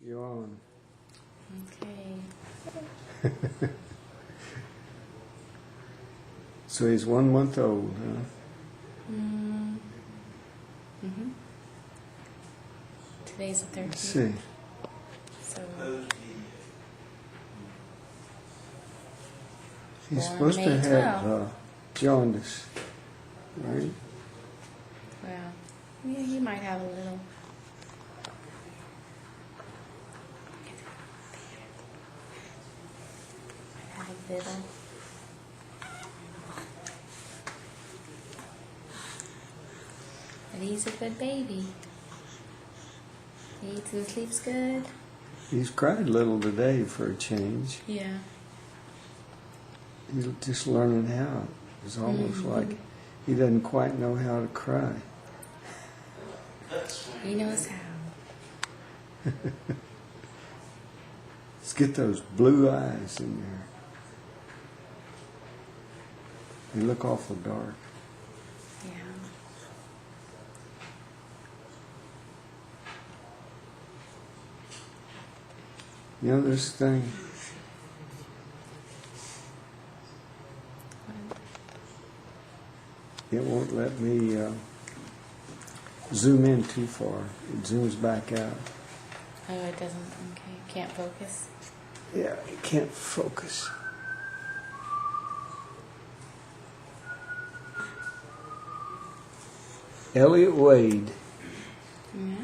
You're on. Okay. So he's 1 month old, huh? Mm-hmm. Today's the 13th. Let's see. So He's born supposed to May have jaundice, right? well, yeah, he might have a little. Might have a little. But he's a good baby. He eats and sleeps good. He's cried a little today for a change. Yeah. He's just learning how. It's almost like he doesn't quite know how to cry. He knows how. Let's get those blue eyes in there. They look awful dark. Yeah. You know this thing? It won't let me zoom in too far. It zooms back out. Oh, it doesn't. Okay. Can't focus. Yeah, it can't focus. Elliott Wade. Yeah.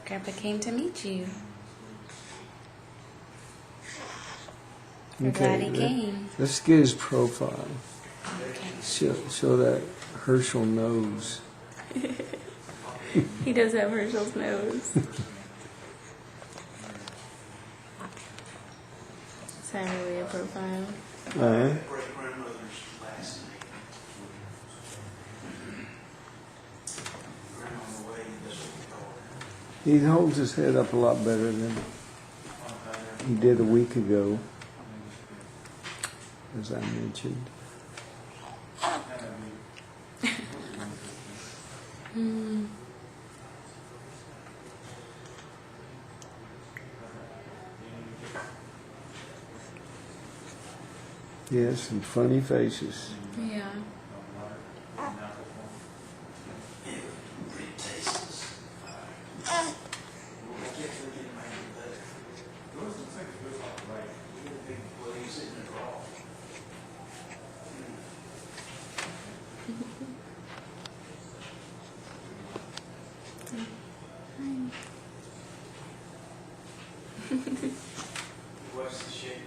Grandpa came to meet you. We're glad he came. Let's get his profile. Okay. Show that Herschel nose. He does have Herschel's nose. Is that really a profile? Great-grandmother's last name. Grandma Wade, that's what we call her. He holds his head up a lot better than he did a week ago, as I mentioned. Yes, some funny faces. Yeah.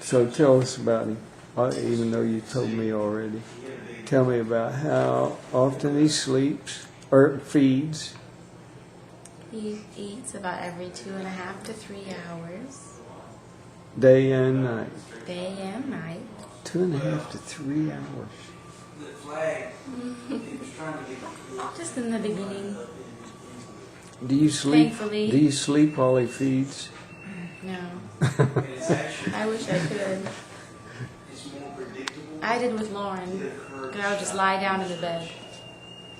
So tell us about him, even though you told me already. Tell me about how often he sleeps or feeds. He eats about every 2.5 to 3 hours, Day and night. day and night. 2.5 to 3 hours. The flag, he was trying to get Just in the beginning. Do you sleep? Thankfully. Do you sleep while he feeds? No. it's actually I wish I could. it's more predictable. I did with Lauren. Because I would just lie down in the bed.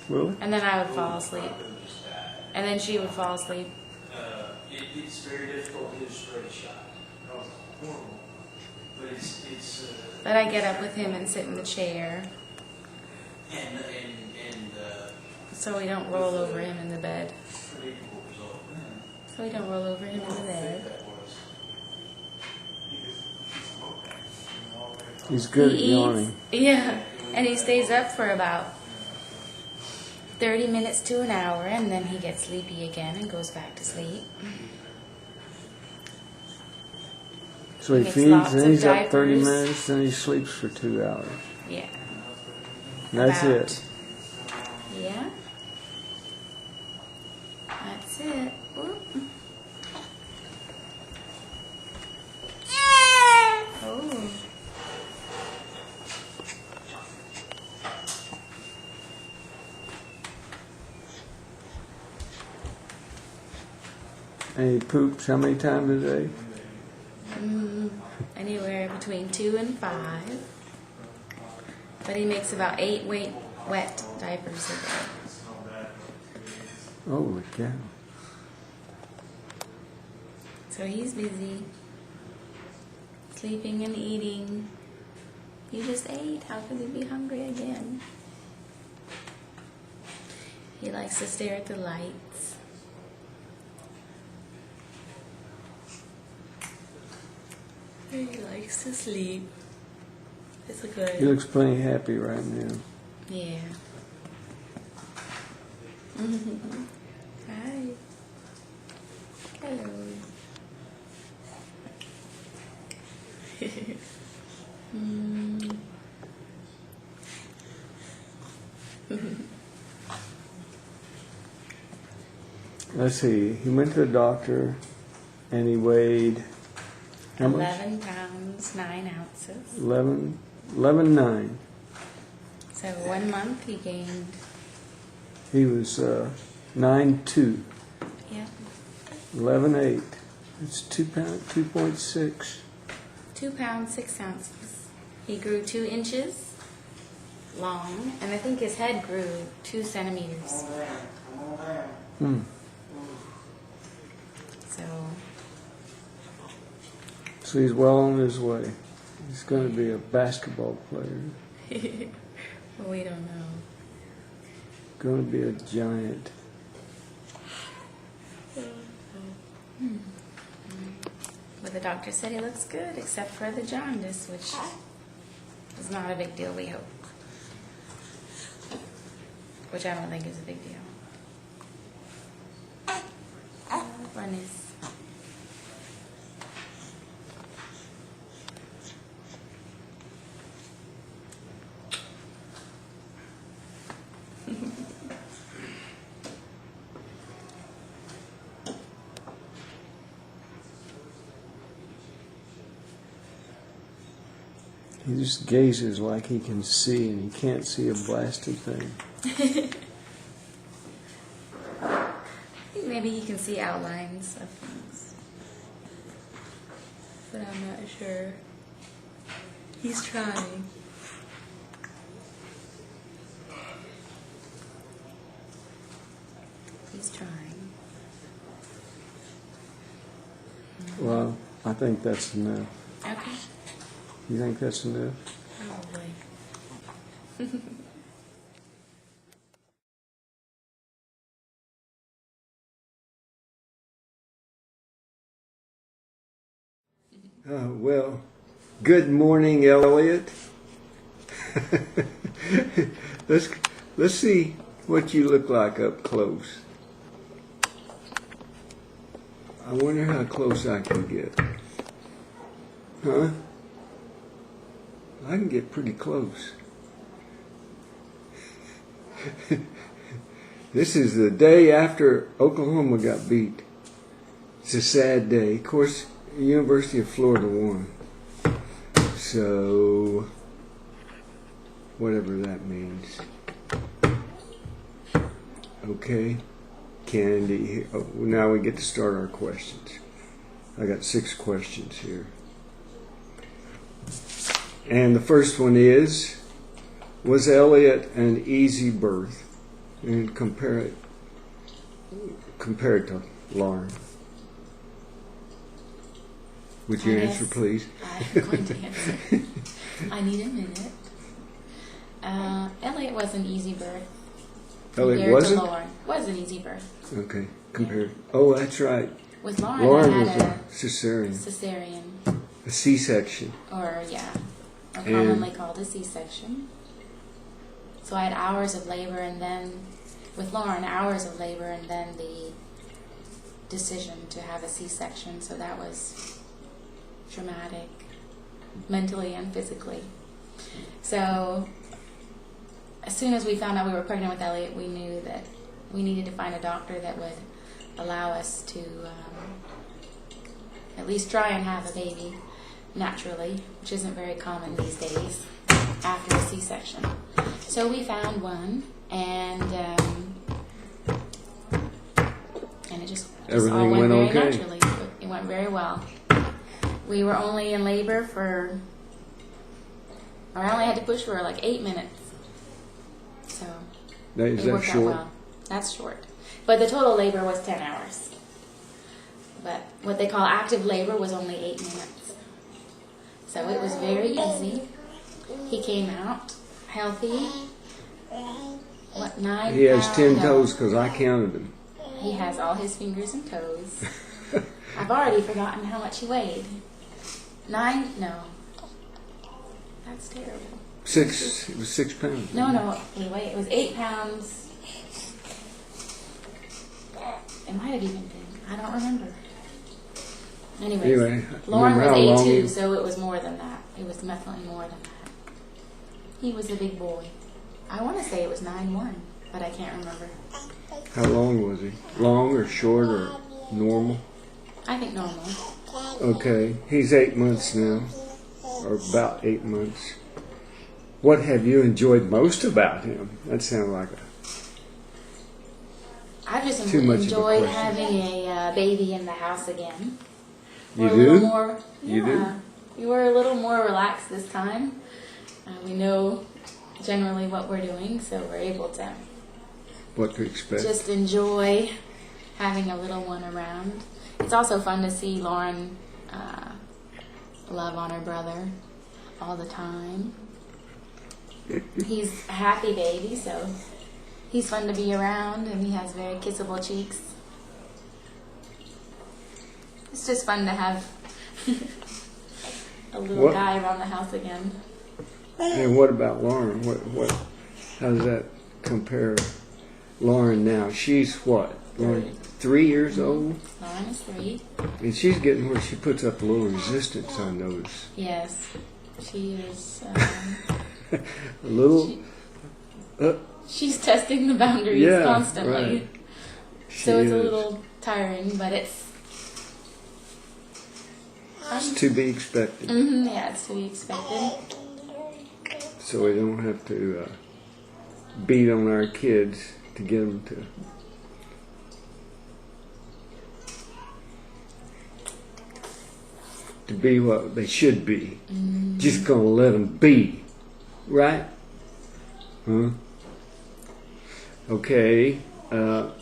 Really? And then I would fall asleep. And then she would fall asleep. It's very difficult to do a straight shot. That was horrible. But it's But I get up with him and sit in the chair. and So we don't roll over him in the bed. predictable result. So we don't roll over him in the bed. He's good at He eats. yawning. Yeah. And he stays up for about 30 minutes to an hour, and then he gets sleepy again and goes back to sleep. So he Makes feeds, lots then of he's up 30 diapers. minutes, then he sleeps for 2 hours. Yeah. That's About. it. Yeah. That's it. Whoop. Oh. And he poops how many times a day? Anywhere between 2 and 5. But he makes about 8 wet diapers a day. Holy cow. So he's busy sleeping and eating. You just ate. How could he be hungry again? He likes to stare at the lights. He likes to sleep. It's a good. He looks plenty happy right now. Yeah. Hi. Hello. Let's see. He went to the doctor, and he weighed how much? 11 pounds, 9 ounces. 11.9. So 1 month he gained. He was 9.2. Yeah. 11.8. It's 2 pound, 2.6. 2 pounds, 6 ounces. He grew 2 inches long, and I think his head grew 2 centimeters. Hmm. So he's well on his way. He's going to be a basketball player. Well, we don't know. Going to be a giant. But the doctor said he looks good, except for the jaundice, which is not a big deal, we hope. Which I don't think is a big deal. One is. He just gazes like he can see, and he can't see a blasted thing. Maybe he can see outlines of things. But I'm not sure. He's trying. He's trying. Well, I think that's enough. Okay. You think that's enough? Probably. Well, good morning, Elliott. let's see what you look like up close. I wonder how close I can get. Huh? I can get pretty close. This is the day after Oklahoma got beat. It's a sad day. Of course, the University of Florida won. So, whatever that means. Okay, Candee. Oh, now we get to start our questions. I got 6 questions here. And the first one is, was Elliott an easy birth? And compare it to Lauren. Would you answer, please? I'm going to answer. I need a minute. Elliott was an easy birth. Elliott wasn't? To Lauren. Was an easy birth. Okay, compared. Oh, that's right. With Lauren, Lauren I was had a cesarean. A C-section. Or, commonly called a C-section. So I had hours of labor, and then, with Lauren, hours of labor, and then the decision to have a C-section. So that was traumatic, mentally and physically. So as soon as we found out we were pregnant with Elliott, we knew that we needed to find a doctor that would allow us to at least try and have a baby naturally, which isn't very common these days after a C-section. So we found one, and it just all went very naturally. It went very well. We were only in labor I only had to push for like 8 minutes. So Is that worked out short? well. That's short. But the total labor was 10 hours. But what they call active labor was only 8 minutes. So it was very easy. He came out healthy. What, 9 He has pounds? 10 No. toes because I counted them. He has all his fingers and toes. I've already forgotten how much he weighed. 9? No. That's terrible. 6. It was 6 pounds. No, wait, it was 8 pounds. It might have even been. I don't remember. Anyway, Lauren was remember how long A2, so it was more than that. It was definitely more than that. He was a big boy. I want to say it was 9'1", but I can't remember. How long was he? Long or short or normal? I think normal. Okay, he's 8 months now, or about 8 months. What have you enjoyed most about him? That sounds like I just Too much of a enjoyed question. having a baby in the house again. You We're a do? little more, You do? yeah. We were a little more relaxed this time. We know generally what we're doing, so we're able to what to expect. just enjoy having a little one around. It's also fun to see Lauren love on her brother all the time. He's a happy baby, so he's fun to be around, and he has very kissable cheeks. It's just fun to have a little What- guy around the house again. And what about Lauren? How does that compare? Lauren now, she's what? Lauren, 3 years old? Lauren is 3. And she's getting where she puts up a little resistance, I notice. Yes, she is. A little, She's testing the boundaries yeah, constantly. right. So it's She a is. little tiring, but it's It's to be expected. yeah, it's to be expected. So we don't have to beat on our kids to get them to be what they should be. Just gonna let them be, right? Huh? Okay.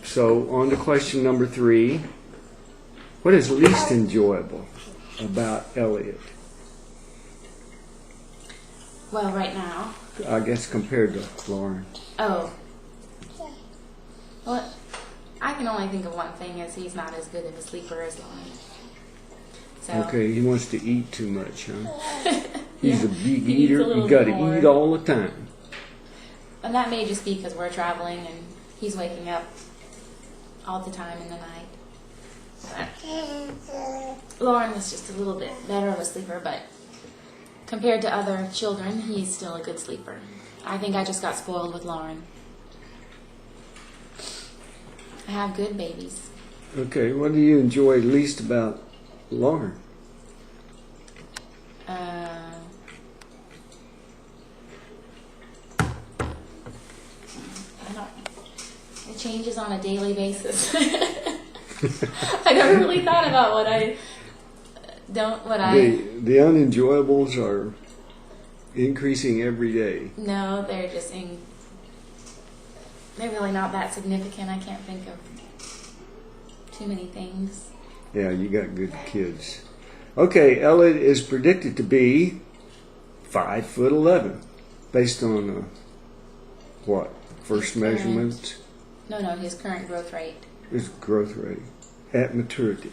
So on to question number 3. What is least enjoyable about Elliott? Well, right now. I guess compared to Lauren. Oh. Well, I can only think of one thing: is he's not as good of a sleeper as Lauren. So. Okay, he wants to eat too much, huh? He's Yeah, a big he eats a eater. little You got bit to more. eat all the time. And that may just be because we're traveling and he's waking up all the time in the night. But Lauren was just a little bit better of a sleeper, but compared to other children, he's still a good sleeper. I think I just got spoiled with Lauren. I have good babies. Okay, what do you enjoy least about Lauren? I don't. It changes on a daily basis. I never really thought about what I don't. What I. The unenjoyables are increasing every day. No, they're just they're really not that significant. I can't think of too many things. Yeah, you got good kids. Okay, Elliott is predicted to be 5'11", based on what? First His current- measurement No, his current growth rate. is growth rate at maturity.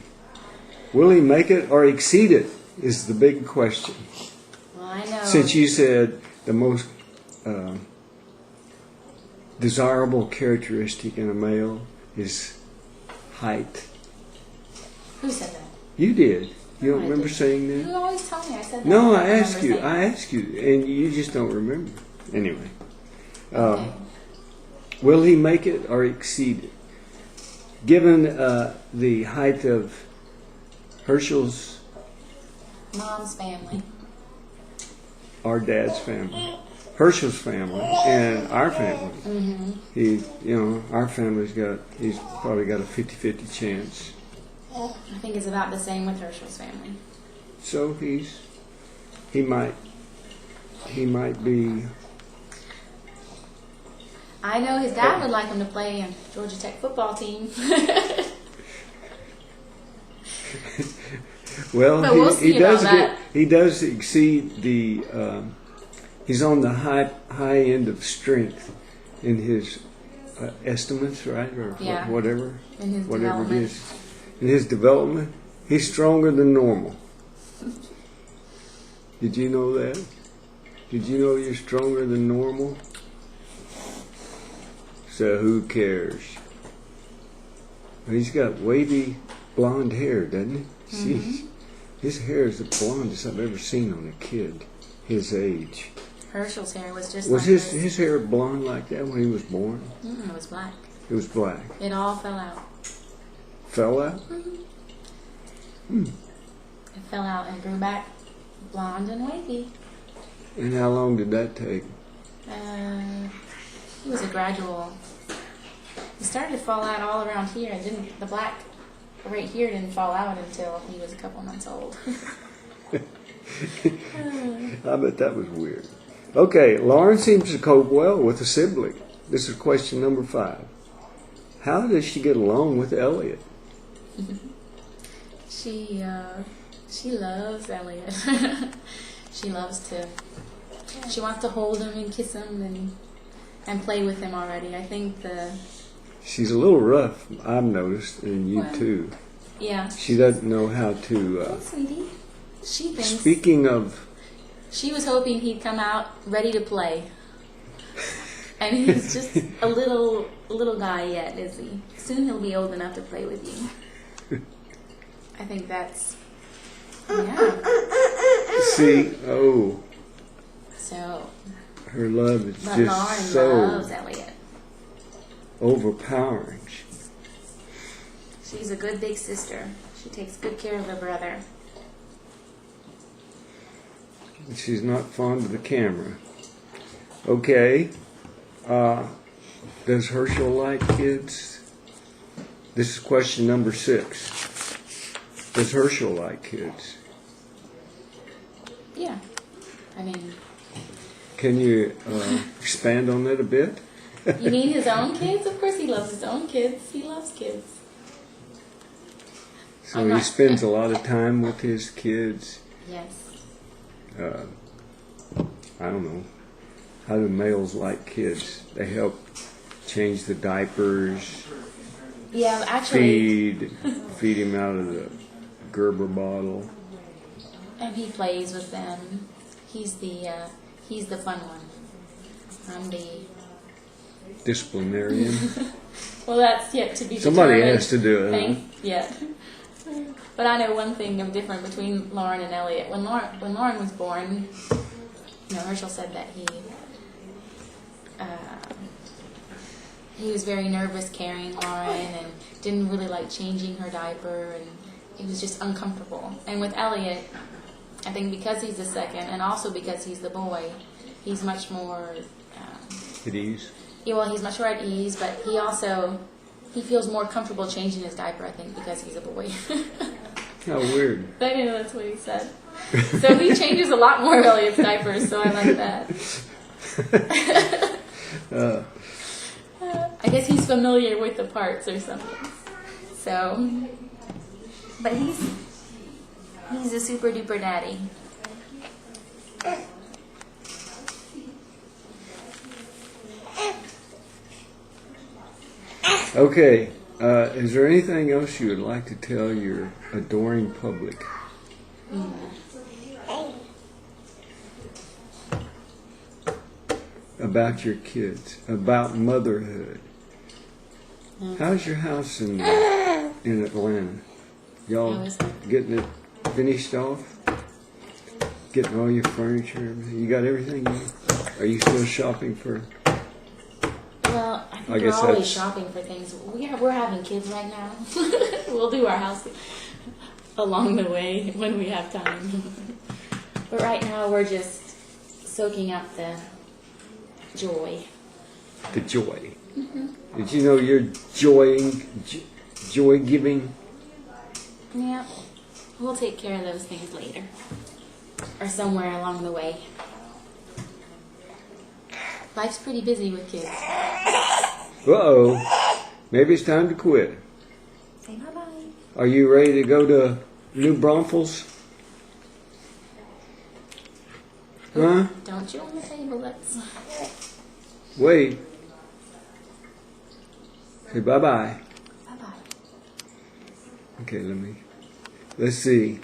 Will he make it or exceed it? Is the big question. Well, I know. Since you said the most desirable characteristic in a male is height. Who said that? You did. You don't I remember didn't. saying You that? always tell me I said that. No, I I don't asked remember you. saying I asked you, and you just don't remember. Anyway, Okay. will he make it or exceed it? Given the height of Herschel's, Mom's family. our dad's family, Herschel's family, and our family, Mm-hmm. our family's he's probably got a 50-50 chance. I think it's about the same with Herschel's family. So he might be. I know his dad would like him to play in Georgia Tech football team. Well, But we'll see he about does that. he does exceed the. He's on the high end of strength in his estimates, right, or Yeah. whatever In his whatever it development. is. In his development, he's stronger than normal. Did you know that? Did you know you're stronger than normal? So who cares? He's got wavy blonde hair, doesn't he? Jeez. His hair is the blondest I've ever seen on a kid his age. Herschel's hair was just Was like his hair blonde like that when he was born? it was black. It was black. It all fell out. Fell out? It fell out and grew back blonde and wavy. And how long did that take? It was a gradual. It started to fall out all around here. It didn't. The black right here didn't fall out until he was a couple months old. I bet that was weird. Okay, Lauren seems to cope well with a sibling. This is question number 5. How does she get along with Elliott? She loves Elliott. She loves to. She wants to hold him and kiss him and play with him already. I think She's a little rough, I've noticed, and you Well, too. yeah. She doesn't know how to. Oh, sweetie. She thinks. Speaking of, She was hoping he'd come out ready to play. And he's just a little guy yet, is he? Soon he'll be old enough to play with you. I think that's, yeah. see, So, her love is but just Lauren so loves Elliott. overpowering. She's a good big sister. She takes good care of her brother. She's not fond of the camera. Okay. Does Herschel like kids? This is question number 6. Does Herschel like kids? Yeah. I mean, Can you expand on that a bit? you mean his own kids? Of course he loves his own kids. He loves kids. So I'm he not- spends a lot of time with his kids. Yes. I don't know. How do males like kids? They help change the diapers, Yeah, actually, feed him out of the Gerber bottle. and he plays with them. He's the fun one. I'm the. Disciplinarian. Well, that's yet to be Somebody determined. has to do it. Huh? Thing. Yeah. But I know one thing of different between Lauren and Elliott. When Lauren was born, Herschel said that he was very nervous carrying Lauren and didn't really like changing her diaper, and he was just uncomfortable. And with Elliott, I think because he's the second, and also because he's the boy, he's much more. At ease. Yeah, well, he's much more at ease, but he feels more comfortable changing his diaper, I think, because he's a boy. How weird. I know, that's what he said. So he changes a lot more of Elliott's diapers, so I like that. I guess he's familiar with the parts or something. So, but he's a super duper daddy. Okay. Is there anything else you would like to tell your adoring public? About your kids, about motherhood. How's your house in Atlanta? Y'all getting it finished off? Getting all your furniture and everything? You got everything? Are you still shopping for? Well, I think we're guess always that's- shopping for things. We're having kids right now. We'll do our house along the way when we have time. But right now we're just soaking up the joy. The joy. Did you know you're joy giving? Yeah, we'll take care of those things later. Or somewhere along the way. Life's pretty busy with kids. Uh-oh. Maybe it's time to quit. Say bye-bye. Are you ready to go to new bronfles? Huh? Don't you on the table? Let's. Wait. Say bye-bye. Bye bye. Okay, let's see.